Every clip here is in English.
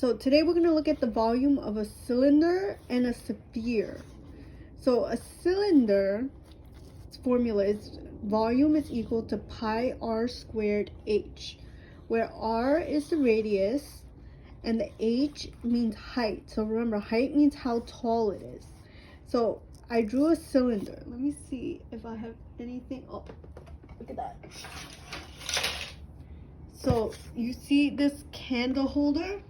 So today we're going to look at the volume of a cylinder and a sphere. So a cylinder formula is volume is equal to pi r squared h, where r is the radius and the h means height. So remember, height means how tall it is. So I drew a cylinder. Let me see if I have anything. Oh, look at that. So you see this candle holder?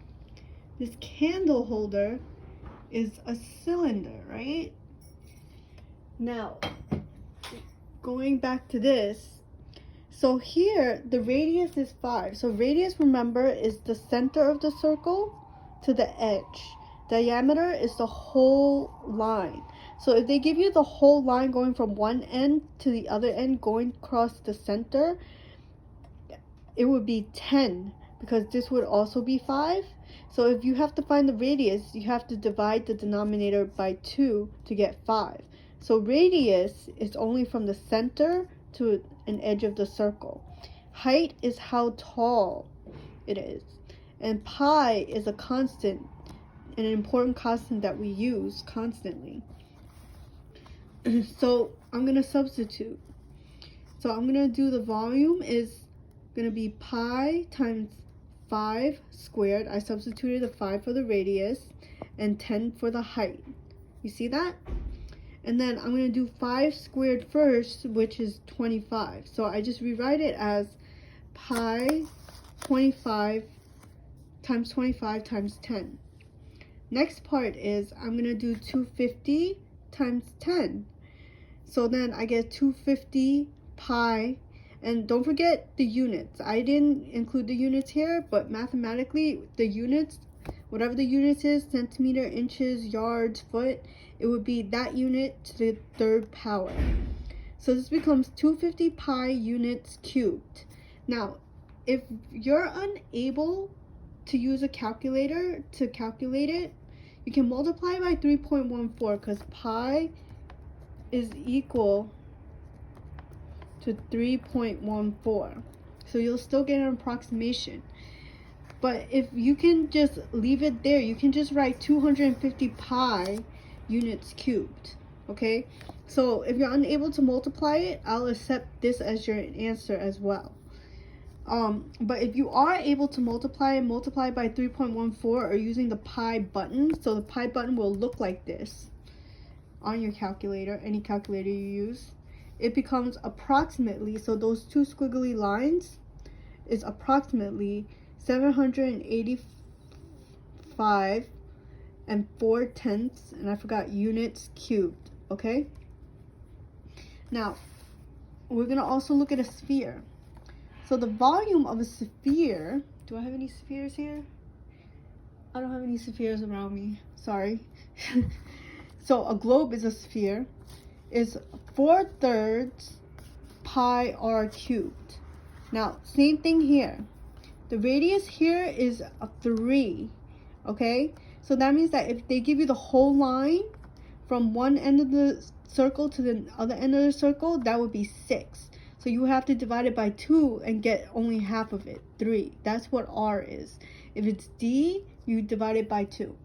This candle holder is a cylinder, right? Now, going back to this, so here the radius is 5. So radius, remember, is the center of the circle to the edge. Diameter is the whole line. So if they give you the whole line going from one end to the other end, going across the center, it would be 10, because this would also be 5. So if you have to find the radius, you have to divide the denominator by 2 to get 5. So radius is only from the center to an edge of the circle. Height is how tall it is. And pi is a constant, an important constant that we use constantly. So I'm going to substitute. So I'm going to do the volume is going to be pi times 5 squared. I substituted the 5 for the radius and 10 for the height. You see that? And then I'm going to do 5 squared first, which is 25. So I just rewrite it as pi 25 times 25 times 10. Next part is I'm going to do 250 times 10. So then I get 250 pi. And don't forget the units. I didn't include the units here, but mathematically, the units, whatever the units is, centimeter, inches, yards, foot, it would be that unit to the third power. So this becomes 250 pi units cubed. Now, if you're unable to use a calculator to calculate it, you can multiply by 3.14 because pi is equal to 3.14. So you'll still get an approximation. But if you can just leave it there, you can just write 250 pi units cubed. Okay? So if you're unable to multiply it, I'll accept this as your answer as well. But if you are able to multiply by 3.14 or using the pi button, so the pi button will look like this on your calculator, any calculator you use. It becomes approximately, so those two squiggly lines is approximately 785 and 4/10, and I forgot units cubed, okay? Now, we're gonna also look at a sphere. So the volume of a sphere, do I have any spheres here? I don't have any spheres around me, sorry. So a globe is a sphere, is 4/3 pi r cubed. Now, same thing here. The radius here is a 3, okay? So that means that if they give you the whole line from one end of the circle to the other end of the circle, that would be 6. So you have to divide it by 2 and get only half of it, 3. That's what r is. If it's d, you divide it by 2.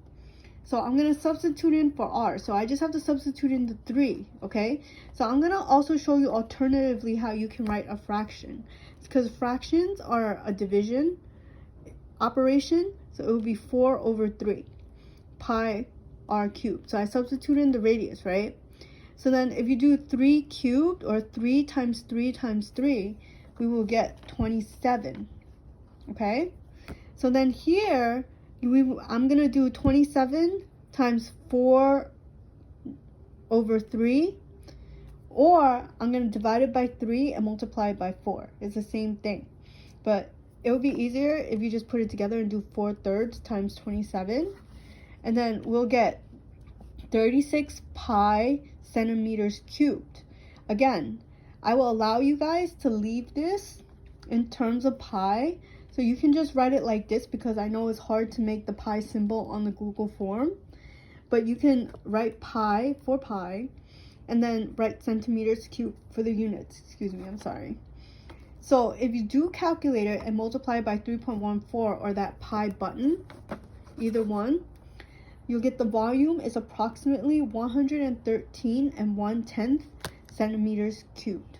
So I'm going to substitute in for r. So I just have to substitute in the 3, okay? So I'm going to also show you alternatively how you can write a fraction. Because fractions are a division operation, so it would be 4/3 pi r cubed. So I substitute in the radius, right? So then if you do 3 cubed, or 3 times 3 times 3, we will get 27, okay? So then here, I'm going to do 27 times 4/3, or I'm going to divide it by 3 and multiply it by 4. It's the same thing. But it would be easier if you just put it together and do 4/3 times 27. And then we'll get 36 pi centimeters cubed. Again, I will allow you guys to leave this in terms of pi. So you can just write it like this, because I know it's hard to make the pi symbol on the Google form. But you can write pi for pi, and then write centimeters cubed for the units. Excuse me, I'm sorry. So if you do calculate it and multiply it by 3.14, or that pi button, either one, you'll get the volume is approximately 113 and 1/10 centimeters cubed.